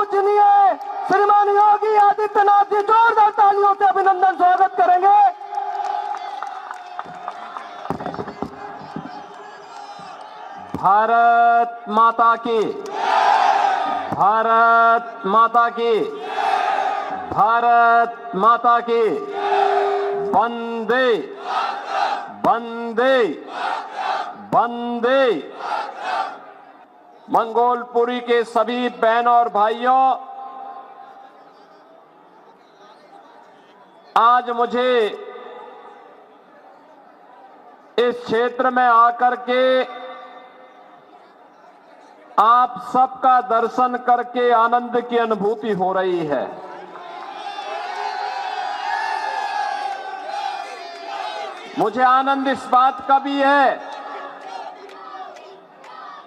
पूजनीय श्रीमान योगी आदित्यनाथ जी जोरदार तालियों से अभिनंदन स्वागत करेंगे। भारत माता की, भारत माता की, भारत माता की। वंदे वंदे वंदे। मंगोलपुरी के सभी बहनों और भाइयों, आज मुझे इस क्षेत्र में आकर के आप सबका दर्शन करके आनंद की अनुभूति हो रही है। मुझे आनंद इस बात का भी है,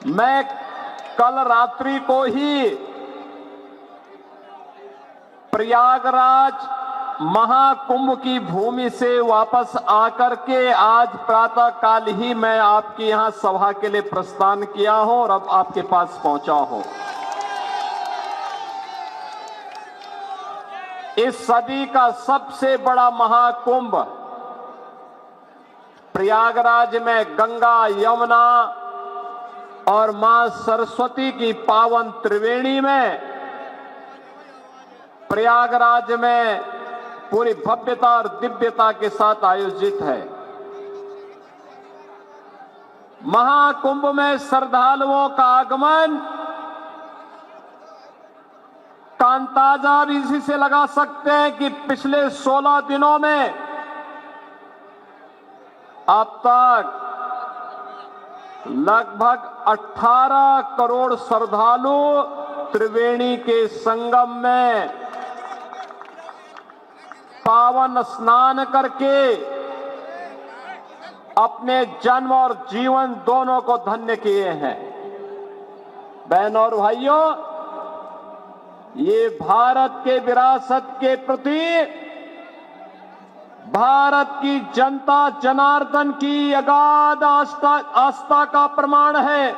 मैं कल रात्रि को ही प्रयागराज महाकुंभ की भूमि से वापस आकर के आज प्रातः काल ही मैं आपके यहां सभा के लिए प्रस्थान किया हूं और अब आपके पास पहुंचा हूं। इस सदी का सबसे बड़ा महाकुंभ प्रयागराज में गंगा, यमुना और मां सरस्वती की पावन त्रिवेणी में प्रयागराज में पूरी भव्यता और दिव्यता के साथ आयोजित है। महाकुंभ में श्रद्धालुओं का आगमन का अंदाजा भी इसी से लगा सकते हैं कि पिछले 16 दिनों में अब तक लगभग 18 करोड़ श्रद्धालु त्रिवेणी के संगम में पावन स्नान करके अपने जन्म और जीवन दोनों को धन्य किए हैं। बहनों और भाइयों, ये भारत के विरासत के प्रति भारत की जनता जनार्दन की अगाध आस्था का प्रमाण है।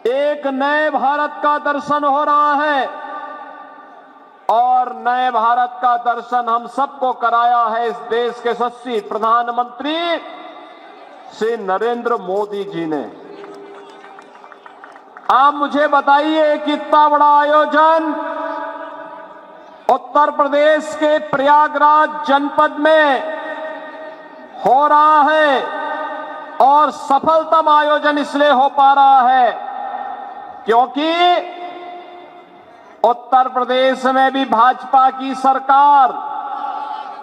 एक नए भारत का दर्शन हो रहा है और नए भारत का दर्शन हम सबको कराया है इस देश के यशस्वी प्रधानमंत्री श्री नरेंद्र मोदी जी ने। आप मुझे बताइए कि इतना बड़ा आयोजन उत्तर प्रदेश के प्रयागराज जनपद में हो रहा है और सफलतम आयोजन इसलिए हो पा रहा है क्योंकि उत्तर प्रदेश में भी भाजपा की सरकार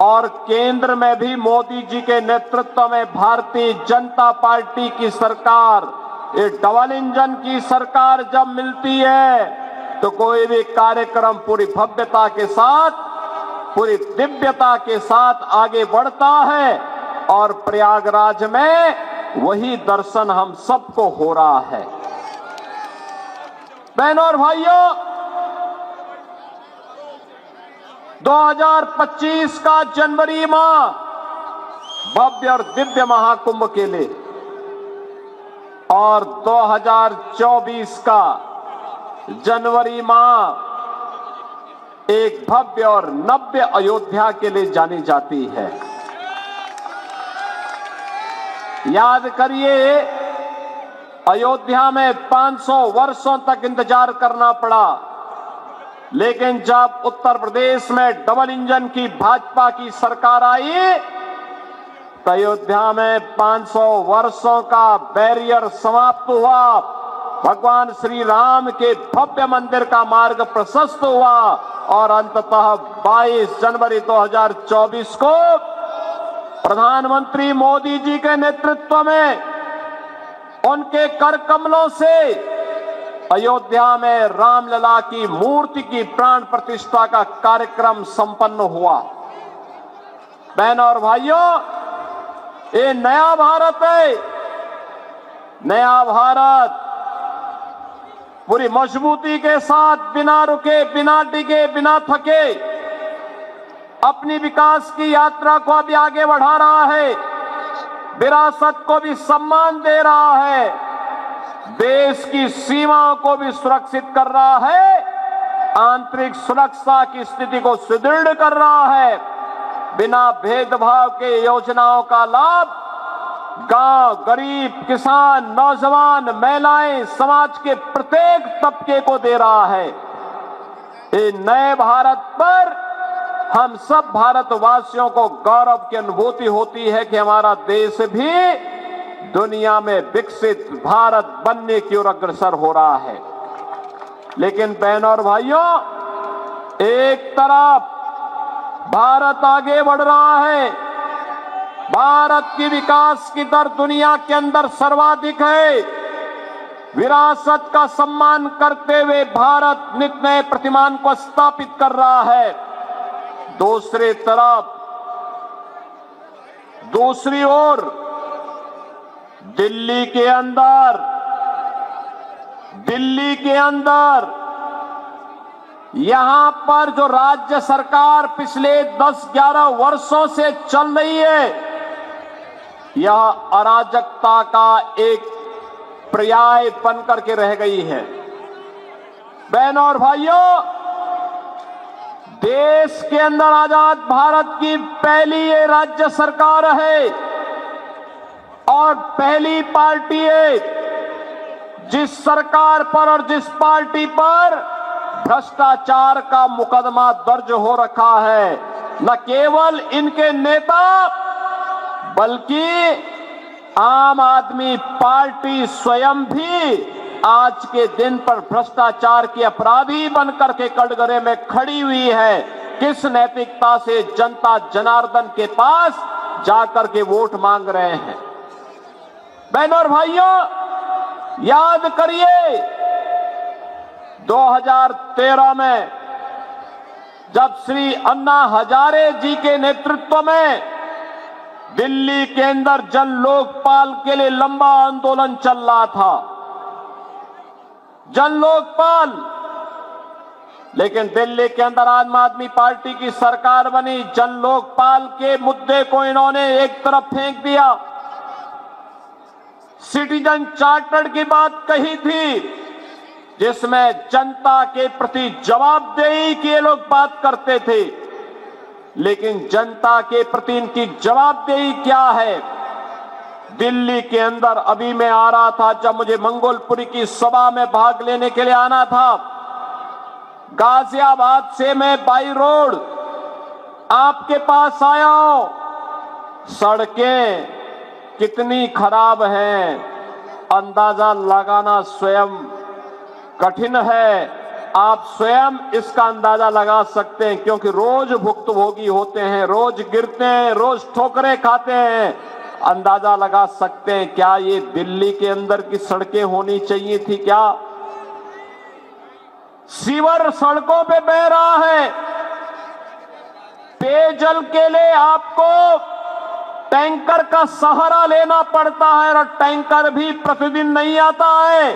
और केंद्र में भी मोदी जी के नेतृत्व में भारतीय जनता पार्टी की सरकार, ये डबल इंजन की सरकार जब मिलती है तो कोई भी कार्यक्रम पूरी भव्यता के साथ, पूरी दिव्यता के साथ आगे बढ़ता है और प्रयागराज में वही दर्शन हम सबको हो रहा है। बहनों और भाइयों, 2025 का जनवरी माह भव्य और दिव्य महाकुंभ के लिए और 2024 का जनवरी माह एक भव्य और नव्य अयोध्या के लिए जानी जाती है। याद करिए, अयोध्या में 500 वर्षों तक इंतजार करना पड़ा, लेकिन जब उत्तर प्रदेश में डबल इंजन की भाजपा की सरकार आई तो अयोध्या में 500 वर्षों का बैरियर समाप्त हुआ, भगवान श्री राम के भव्य मंदिर का मार्ग प्रशस्त हुआ और अंततः 22 जनवरी 2024 को प्रधानमंत्री मोदी जी के नेतृत्व में उनके कर कमलों से अयोध्या में रामलला की मूर्ति की प्राण प्रतिष्ठा का कार्यक्रम संपन्न हुआ। बहनों और भाइयों, ये नया भारत है। नया भारत पूरी मजबूती के साथ, बिना रुके, बिना डिगे, बिना थके अपनी विकास की यात्रा को अभी आगे बढ़ा रहा है, विरासत को भी सम्मान दे रहा है। देश की सीमाओं को भी सुरक्षित कर रहा है, आंतरिक सुरक्षा की स्थिति को सुदृढ़ कर रहा है। बिना भेदभाव के योजनाओं का लाभ गांव, गरीब, किसान, नौजवान, महिलाएं, समाज के प्रत्येक तबके को दे रहा है। इस नए भारत पर हम सब भारतवासियों को गौरव की अनुभूति होती है कि हमारा देश भी दुनिया में विकसित भारत बनने की ओर अग्रसर हो रहा है। लेकिन बहनों और भाइयों, एक तरफ भारत आगे बढ़ रहा है, भारत की विकास की दर दुनिया के अंदर सर्वाधिक है, विरासत का सम्मान करते हुए भारत नित नए प्रतिमान को स्थापित कर रहा है। दूसरी तरफ, दूसरी ओर दिल्ली के अंदर यहां पर जो राज्य सरकार पिछले 10-11 वर्षों से चल रही है, यह अराजकता का एक पर्याय बनकर के रह गई है। बहनों और भाइयों, देश के अंदर आजाद भारत की पहली ये राज्य सरकार है और पहली पार्टी है जिस सरकार पर और जिस पार्टी पर भ्रष्टाचार का मुकदमा दर्ज हो रखा है। न केवल इनके नेता बल्कि आम आदमी पार्टी स्वयं भी आज के दिन पर भ्रष्टाचार की अपराधी बनकर के कटघरे में खड़ी हुई है। किस नैतिकता से जनता जनार्दन के पास जाकर के वोट मांग रहे हैं। बहनों और भाइयों, याद करिए 2013 में जब श्री अन्ना हजारे जी के नेतृत्व में दिल्ली के अंदर जन लोकपाल के लिए लंबा आंदोलन चल रहा था, जन लोकपाल, लेकिन दिल्ली के अंदर आम आदमी पार्टी की सरकार बनी। जन लोकपाल के मुद्दे को इन्होंने एक तरफ फेंक दिया। सिटीजन चार्टर की बात कही थी जिसमें जनता के प्रति जवाबदेही की ये लोग बात करते थे, लेकिन जनता के प्रति इनकी जवाबदेही क्या है। दिल्ली के अंदर अभी मैं आ रहा था, जब मुझे मंगोलपुरी की सभा में भाग लेने के लिए आना था, गाजियाबाद से मैं बाई रोड आपके पास आया हूं। सड़कें कितनी खराब हैं, अंदाजा लगाना स्वयं कठिन है। आप स्वयं इसका अंदाजा लगा सकते हैं, क्योंकि रोज भुक्तभोगी होते हैं, रोज गिरते हैं, रोज ठोकरें खाते हैं। अंदाजा लगा सकते हैं क्या ये दिल्ली के अंदर की सड़कें होनी चाहिए थी क्या? सीवर सड़कों पे बह रहा है। पेयजल के लिए आपको टैंकर का सहारा लेना पड़ता है और टैंकर भी प्रतिदिन नहीं आता है।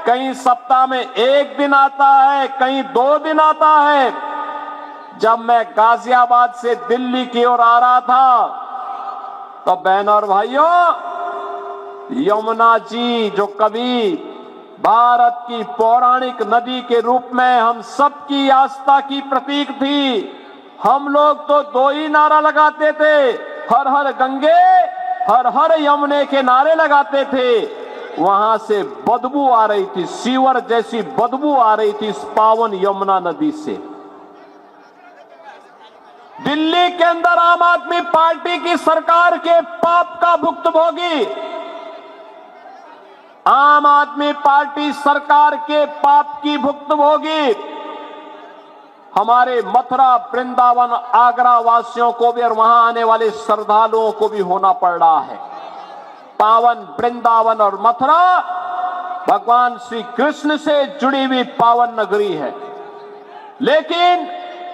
कहीं सप्ताह में 1 दिन आता है, कहीं 2 दिन आता है। जब मैं गाजियाबाद से दिल्ली की ओर आ रहा था तो बहनों और भाइयों, यमुना जी जो कभी भारत की पौराणिक नदी के रूप में हम सबकी आस्था की प्रतीक थी, हम लोग तो 2 ही नारा लगाते थे, हर हर गंगे हर हर यमुने के नारे लगाते थे। वहां से बदबू आ रही थी, सीवर जैसी बदबू आ रही थी इस पावन यमुना नदी से। दिल्ली के अंदर आम आदमी पार्टी की सरकार के पाप का भुक्तभोगी, आम आदमी पार्टी सरकार के पाप की भुक्तभोगी हमारे मथुरा, वृंदावन, आगरा वासियों को भी और वहां आने वाले श्रद्धालुओं को भी होना पड़ रहा है। पावन वृंदावन और मथुरा भगवान श्री कृष्ण से जुड़ी हुई पावन नगरी है, लेकिन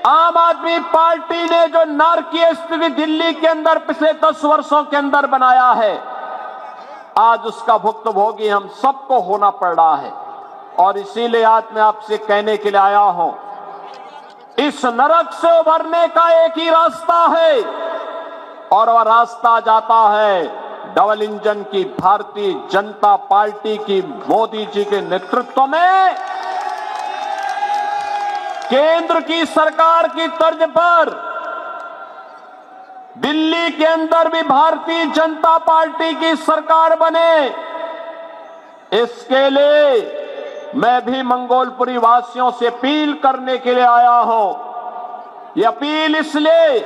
आम आदमी पार्टी ने जो नारकीय स्थिति दिल्ली के अंदर पिछले 10 वर्षों के अंदर बनाया है, आज उसका भुक्तभोगी हम सबको होना पड़ रहा है। और इसीलिए आज मैं आपसे कहने के लिए आया हूं, इस नरक से उभरने का एक ही रास्ता है और वह रास्ता जाता है डबल इंजन की भारतीय जनता पार्टी की मोदी जी के नेतृत्व में केंद्र की सरकार की तर्ज पर दिल्ली के अंदर भी भारतीय जनता पार्टी की सरकार बने, इसके लिए मैं भी मंगोलपुरी वासियों से अपील करने के लिए आया हूं। ये अपील इसलिए,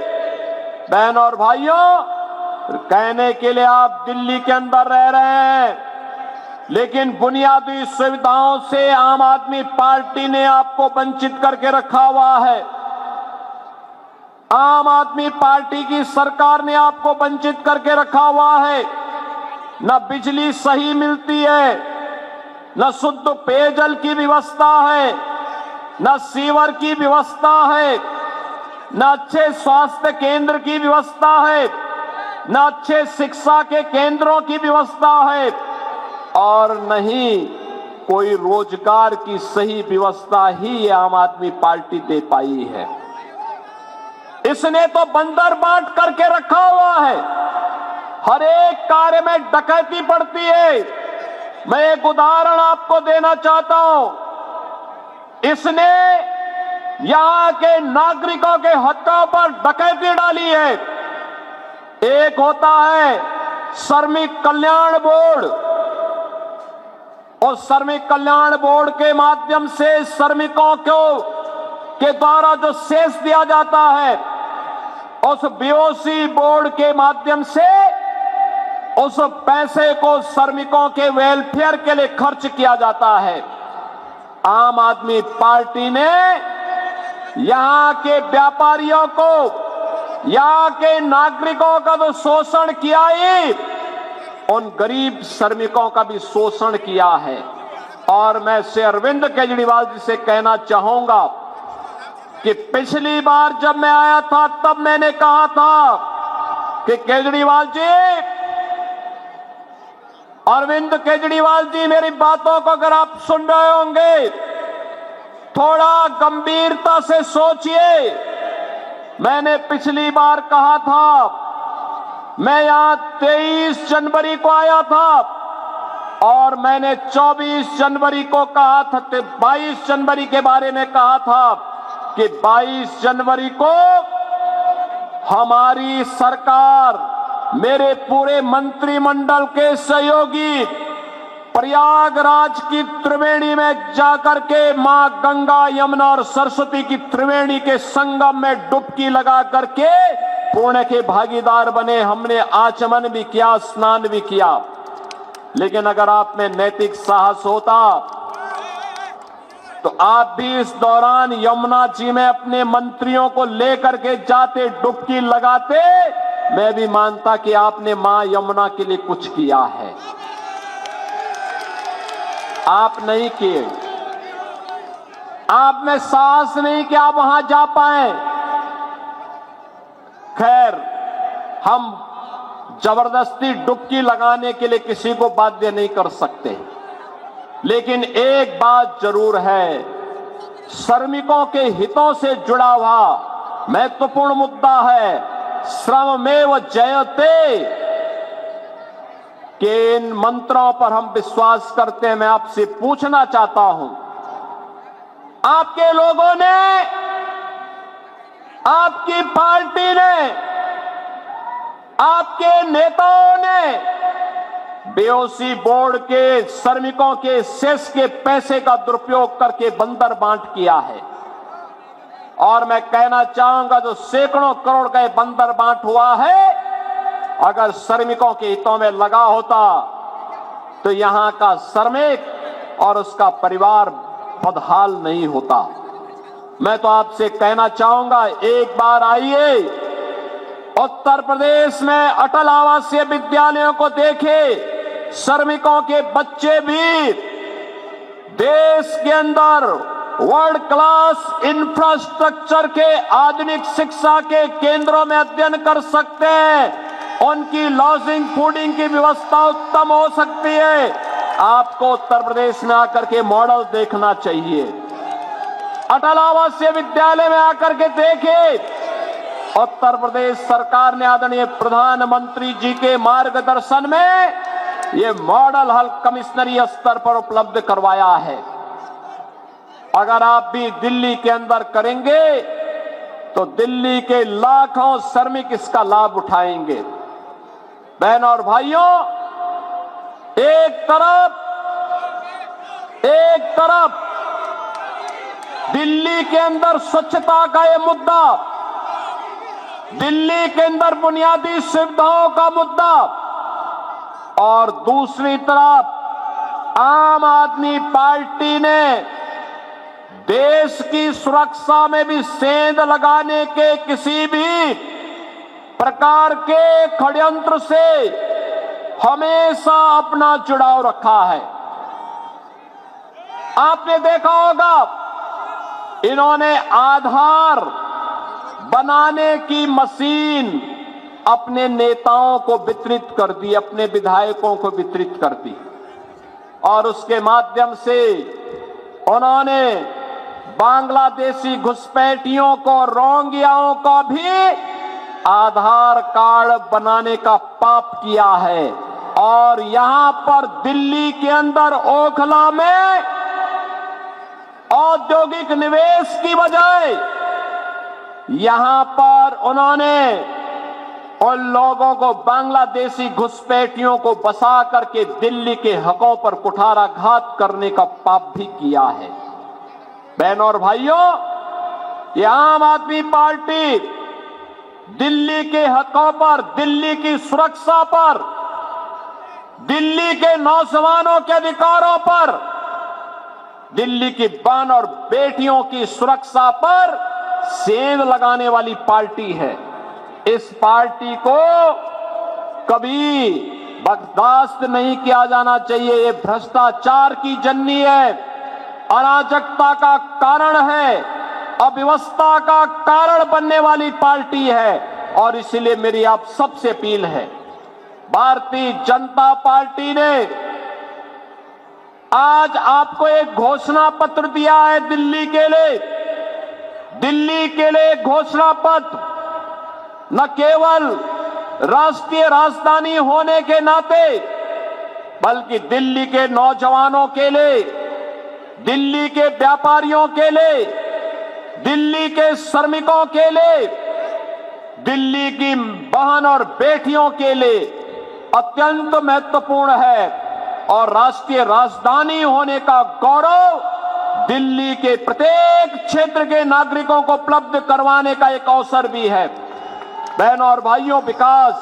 बहनों और भाइयों, कहने के लिए आप दिल्ली के अंदर रह रहे हैं, लेकिन बुनियादी सुविधाओं से आम आदमी पार्टी ने आपको वंचित करके रखा हुआ है। आम आदमी पार्टी की सरकार ने आपको वंचित करके रखा हुआ है। न बिजली सही मिलती है, न शुद्ध पेयजल की व्यवस्था है, न सीवर की व्यवस्था है, न अच्छे स्वास्थ्य केंद्र की व्यवस्था है, न अच्छे शिक्षा के केंद्रों की व्यवस्था है, और नहीं कोई रोजगार की सही व्यवस्था ही ये आम आदमी पार्टी दे पाई है। इसने तो बंदर बांट करके रखा हुआ है। हर एक कार्य में डकैती पड़ती है। मैं एक उदाहरण आपको देना चाहता हूं। इसने यहां के नागरिकों के हकों पर डकैती डाली है। एक होता है श्रमिक कल्याण बोर्ड, और श्रमिक कल्याण बोर्ड के माध्यम से श्रमिकों को के द्वारा जो सेस दिया जाता है, उस बीओसी बोर्ड के माध्यम से उस पैसे को श्रमिकों के वेलफेयर के लिए खर्च किया जाता है। आम आदमी पार्टी ने यहां के व्यापारियों को, यहां के नागरिकों का तो शोषण किया ही, उन गरीब श्रमिकों का भी शोषण किया है। और मैं श्री अरविंद केजरीवाल जी से कहना चाहूंगा कि पिछली बार जब मैं आया था तब मैंने कहा था कि केजरीवाल जी, अरविंद केजरीवाल जी, मेरी बातों को अगर आप सुन रहे होंगे, थोड़ा गंभीरता से सोचिए। मैंने पिछली बार कहा था, मैं यहां 23 जनवरी को आया था और मैंने 24 जनवरी को कहा था, 22 जनवरी के बारे में कहा था कि 22 जनवरी को हमारी सरकार, मेरे पूरे मंत्रिमंडल के सहयोगी प्रयागराज की त्रिवेणी में जाकर के मां गंगा, यमुना और सरस्वती की त्रिवेणी के संगम में डुबकी लगा करके पुण्य के भागीदार बने। हमने आचमन भी किया, स्नान भी किया। लेकिन अगर आप में नैतिक साहस होता तो आप भी इस दौरान यमुना जी में अपने मंत्रियों को लेकर के जाते, डुबकी लगाते। मैं भी मानता कि आपने मां यमुना के लिए कुछ किया है। आप नहीं किए। आप में साहस नहीं कि आप वहां जा पाए। खैर, हम जबरदस्ती डुबकी लगाने के लिए किसी को बाध्य नहीं कर सकते, लेकिन एक बात जरूर है, श्रमिकों के हितों से जुड़ा हुआ महत्वपूर्ण मुद्दा है श्रममेव जयते के इन मंत्रों पर हम विश्वास करते हैं। मैं आपसे पूछना चाहता हूं, आपके लोगों ने, आपकी पार्टी ने, आपके नेताओं ने बीओसी बोर्ड के श्रमिकों के सेस के पैसे का दुरुपयोग करके बंदर बांट किया है। और मैं कहना चाहूंगा, जो सैकड़ों करोड़ का बंदर बांट हुआ है, अगर श्रमिकों के हितों में लगा होता तो यहां का श्रमिक और उसका परिवार बदहाल नहीं होता। मैं तो आपसे कहना चाहूंगा, एक बार आइए उत्तर प्रदेश में अटल आवासीय विद्यालयों को देखें। श्रमिकों के बच्चे भी देश के अंदर वर्ल्ड क्लास इंफ्रास्ट्रक्चर के आधुनिक शिक्षा के केंद्रों में अध्ययन कर सकते हैं। उनकी लॉजिंग, फूडिंग की व्यवस्था उत्तम हो सकती है। आपको उत्तर प्रदेश में आकर के मॉडल देखना चाहिए। अटल आवासीय विद्यालय में आकर के देखें, उत्तर प्रदेश सरकार ने आदरणीय प्रधानमंत्री जी के मार्गदर्शन में ये मॉडल हेल्थ कमिश्नरी स्तर पर उपलब्ध करवाया है। अगर आप भी दिल्ली के अंदर करेंगे तो दिल्ली के लाखों श्रमिक इसका लाभ उठाएंगे। बहनों और भाइयों, एक तरफ दिल्ली के अंदर स्वच्छता का ये मुद्दा, दिल्ली के अंदर बुनियादी सुविधाओं का मुद्दा, और दूसरी तरफ आम आदमी पार्टी ने देश की सुरक्षा में भी सेंध लगाने के किसी भी प्रकार के षड्यंत्र से हमेशा अपना जुड़ाव रखा है। आपने देखा होगा, इन्होंने आधार बनाने की मशीन अपने नेताओं को वितरित कर दी, अपने विधायकों को वितरित कर दी, और उसके माध्यम से उन्होंने बांग्लादेशी घुसपैठियों को, रोहिंग्याओं को भी आधार कार्ड बनाने का पाप किया है। और यहां पर दिल्ली के अंदर ओखला में औद्योगिक निवेश की बजाय यहां पर उन्होंने उन लोगों को, बांग्लादेशी घुसपैठियों को बसा करके दिल्ली के हकों पर कुठाराघात करने का पाप भी किया है। बहनों और भाइयों, ये आम आदमी पार्टी दिल्ली के हकों पर, दिल्ली की सुरक्षा पर, दिल्ली के नौजवानों के अधिकारों पर, दिल्ली की बहन और बेटियों की सुरक्षा पर सेंध लगाने वाली पार्टी है। इस पार्टी को कभी बर्दाश्त नहीं किया जाना चाहिए। ये भ्रष्टाचार की जननी है, अराजकता का कारण है, अव्यवस्था का कारण बनने वाली पार्टी है। और इसलिए मेरी आप सबसे अपील है, भारतीय जनता पार्टी ने आज आपको एक घोषणा पत्र दिया है दिल्ली के लिए। दिल्ली के लिए घोषणा पत्र न केवल राष्ट्रीय राजधानी होने के नाते, बल्कि दिल्ली के नौजवानों के लिए, दिल्ली के व्यापारियों के लिए, दिल्ली के श्रमिकों के लिए, दिल्ली की बहन और बेटियों के लिए अत्यंत महत्वपूर्ण है। और राष्ट्रीय राजधानी होने का गौरव दिल्ली के प्रत्येक क्षेत्र के नागरिकों को उपलब्ध करवाने का एक अवसर भी है। बहनों और भाइयों, विकास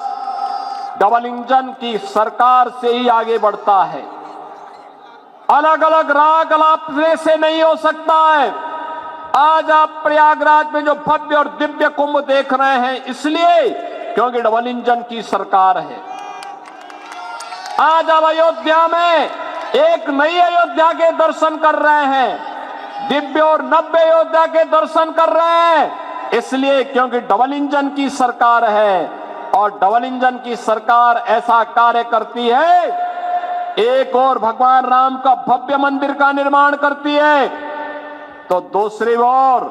डबल इंजन की सरकार से ही आगे बढ़ता है। अलग अलग राग अलापने से नहीं हो सकता है। आज आप प्रयागराज में जो भव्य और दिव्य कुंभ देख रहे हैं, इसलिए क्योंकि डबल इंजन की सरकार है। आज आप अयोध्या में एक नई अयोध्या के दर्शन कर रहे हैं, दिव्य और नव्य अयोध्या के दर्शन कर रहे हैं, इसलिए क्योंकि डबल इंजन की सरकार है। और डबल इंजन की सरकार ऐसा कार्य करती है, एक और भगवान राम का भव्य मंदिर का निर्माण करती है, तो दूसरी ओर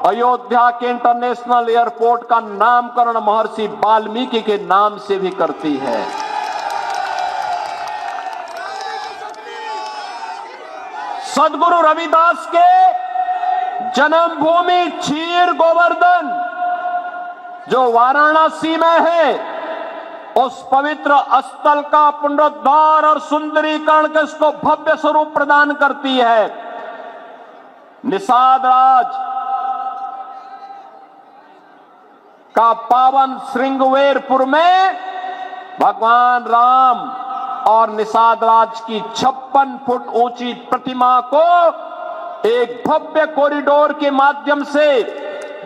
अयोध्या के इंटरनेशनल एयरपोर्ट का नामकरण महर्षि वाल्मीकि के नाम से भी करती है। सदगुरु रविदास के जन्मभूमि क्षीर गोवर्धन जो वाराणसी में है, उस पवित्र स्थल का पुनरुद्धार और सुंदरीकरण के उसको भव्य स्वरूप प्रदान करती है। निषाद राज का पावन श्रृंगवेरपुर में भगवान राम और निषाद राज की 56 फुट ऊंची प्रतिमा को एक भव्य कॉरिडोर के माध्यम से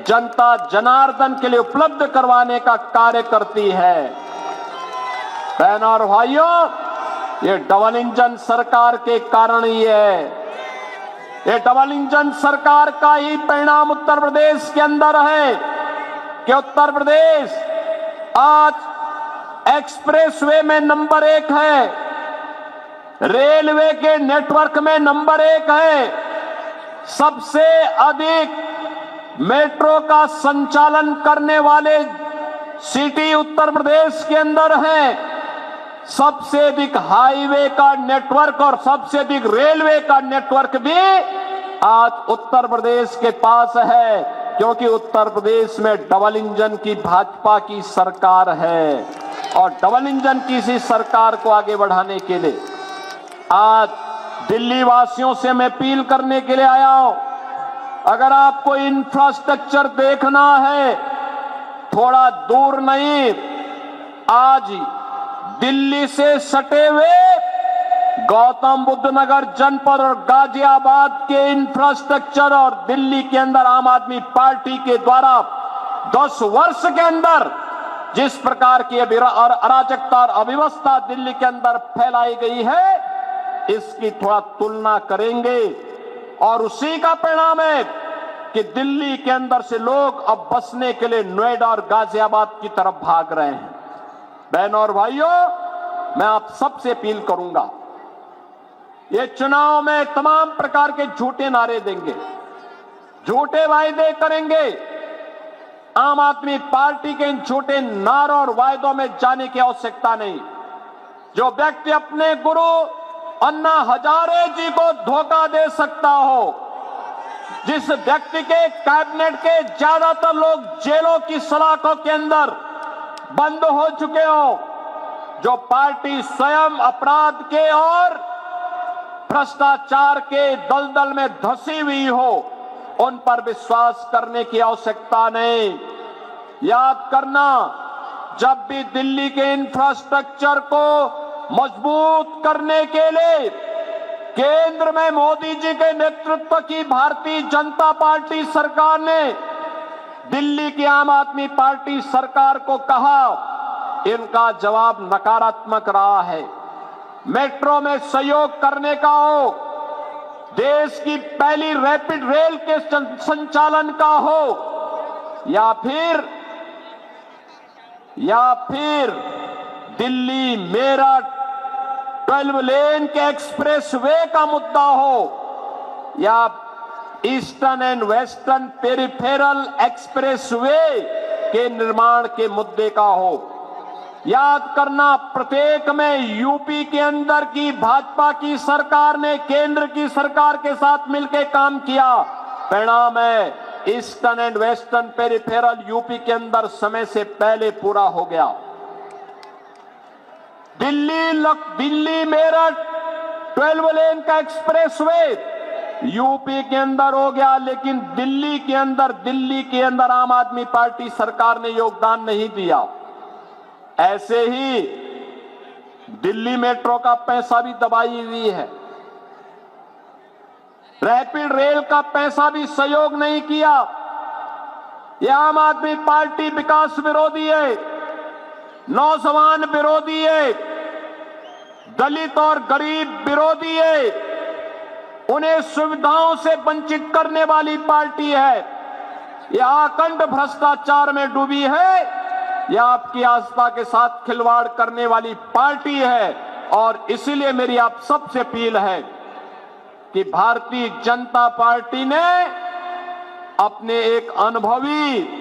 जनता जनार्दन के लिए उपलब्ध करवाने का कार्य करती है। बहनों और भाइयों, ये डबल इंजन सरकार के कारण ही है। ये डबल इंजन सरकार का ही परिणाम उत्तर प्रदेश के अंदर है कि उत्तर प्रदेश आज एक्सप्रेसवे में नंबर 1 है, रेलवे के नेटवर्क में नंबर 1 है, सबसे अधिक मेट्रो का संचालन करने वाले सिटी उत्तर प्रदेश के अंदर है। सबसे अधिक हाईवे का नेटवर्क और सबसे अधिक रेलवे का नेटवर्क भी आज उत्तर प्रदेश के पास है, क्योंकि उत्तर प्रदेश में डबल इंजन की भाजपा की सरकार है। और डबल इंजन की इसी सरकार को आगे बढ़ाने के लिए आज दिल्ली वासियों से मैं अपील करने के लिए आया हूं। अगर आपको इंफ्रास्ट्रक्चर देखना है, थोड़ा दूर नहीं, आज दिल्ली से सटे हुए गौतम बुद्ध नगर जनपद और गाजियाबाद के इंफ्रास्ट्रक्चर और दिल्ली के अंदर आम आदमी पार्टी के द्वारा 10 वर्ष के अंदर जिस प्रकार की अराजकता और अव्यवस्था दिल्ली के अंदर फैलाई गई है, इसकी थोड़ा तुलना करेंगे और उसी का परिणाम है कि दिल्ली के अंदर से लोग अब बसने के लिए नोएडा और गाजियाबाद की तरफ भाग रहे हैं। बहनों और भाइयों, मैं आप सबसे अपील करूंगा, ये चुनाव में तमाम प्रकार के झूठे नारे देंगे, झूठे वायदे करेंगे। आम आदमी पार्टी के इन झूठे नारों और वायदों में जाने की आवश्यकता नहीं। जो व्यक्ति अपने गुरु अन्ना हजारे जी को धोखा दे सकता हो, जिस व्यक्ति के कैबिनेट के ज्यादातर लोग जेलों की सलाखों के अंदर बंद हो चुके हो, जो पार्टी स्वयं अपराध के और भ्रष्टाचार के दलदल में धंसी हुई हो, उन पर विश्वास करने की आवश्यकता नहीं। याद करना, जब भी दिल्ली के इंफ्रास्ट्रक्चर को मजबूत करने के लिए केंद्र में मोदी जी के नेतृत्व की भारतीय जनता पार्टी सरकार ने दिल्ली की आम आदमी पार्टी सरकार को कहा, इनका जवाब नकारात्मक रहा है। मेट्रो में सहयोग करने का हो, देश की पहली रैपिड रेल के संचालन का हो, या फिर दिल्ली मेरठ 12 लेन के एक्सप्रेस वे का मुद्दा हो, या eastern and western peripheral express way के निर्माण के मुद्दे का हो। याद करना, प्रत्येक में यूपी के अंदर की भाजपा की सरकार ने केंद्र की सरकार के साथ मिलकर काम किया। परिणाम है eastern and western peripheral UP के अंदर समय से पहले पूरा हो गया। दिल्ली मेरठ 12 लेन का एक्सप्रेस वे यूपी के अंदर हो गया, लेकिन दिल्ली के अंदर आम आदमी पार्टी सरकार ने योगदान नहीं दिया। ऐसे ही दिल्ली मेट्रो का पैसा भी दबाई हुई है, रैपिड रेल का पैसा भी सहयोग नहीं किया। यह आम आदमी पार्टी विकास विरोधी है, नौजवान विरोधी है, दलित और गरीब विरोधी है, उन्हें सुविधाओं से वंचित करने वाली पार्टी है। यह अखंड भ्रष्टाचार में डूबी है, यह आपकी आस्था के साथ खिलवाड़ करने वाली पार्टी है। और इसीलिए मेरी आप सबसे अपील है कि भारतीय जनता पार्टी ने अपने एक अनुभवी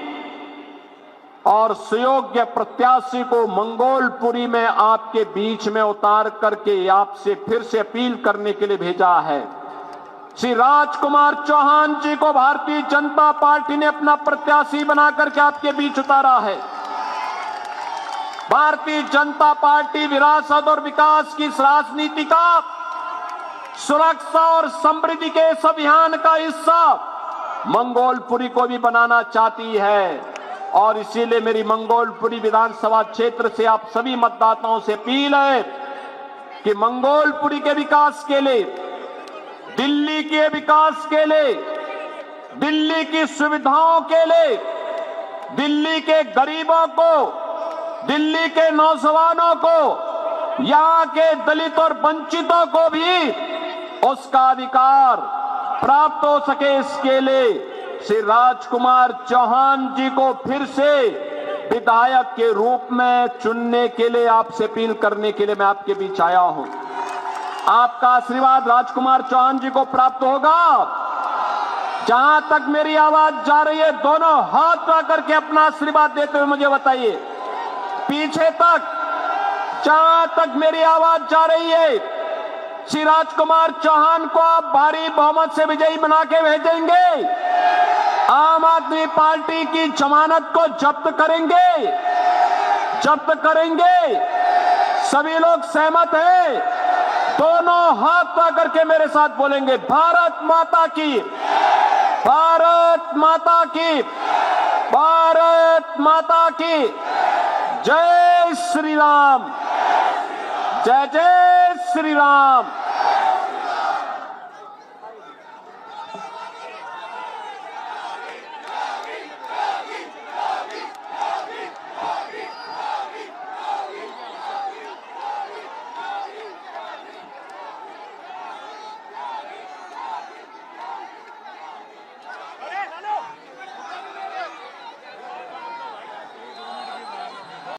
और सुयोग्य प्रत्याशी को मंगोलपुरी में आपके बीच में उतार करके आपसे फिर से अपील करने के लिए भेजा है। श्री राजकुमार चौहान जी को भारतीय जनता पार्टी ने अपना प्रत्याशी बना करके आपके बीच उतारा है। भारतीय जनता पार्टी विरासत और विकास की इस राजनीति का, सुरक्षा और समृद्धि के इस अभियान का हिस्सा मंगोलपुरी को भी बनाना चाहती है। और इसीलिए मेरी मंगोलपुरी विधानसभा क्षेत्र से आप सभी मतदाताओं से अपील है कि मंगोलपुरी के विकास के लिए, दिल्ली के विकास के लिए, दिल्ली की सुविधाओं के लिए, दिल्ली के गरीबों को, दिल्ली के नौजवानों को, यहाँ के दलित और वंचितों को भी उसका अधिकार प्राप्त हो सके, इसके लिए श्री राजकुमार चौहान जी को फिर से विधायक के रूप में चुनने के लिए आपसे अपील करने के लिए मैं आपके बीच आया हूं। आपका आशीर्वाद राजकुमार चौहान जी को प्राप्त होगा। जहां तक मेरी आवाज जा रही है, दोनों हाथ उठा करके अपना आशीर्वाद देते हुए मुझे बताइए। पीछे तक, जहां तक मेरी आवाज जा रही है, श्री राजकुमार चौहान को आप भारी बहुमत से विजयी बना के भेजेंगे। आम आदमी पार्टी की जमानत को जब्त करेंगे, जब्त करेंगे। सभी लोग सहमत हैं? दोनों हाथ उठा करके मेरे साथ बोलेंगे, भारत माता की, भारत माता की, भारत माता की। जय श्री राम, जय जय श्री राम।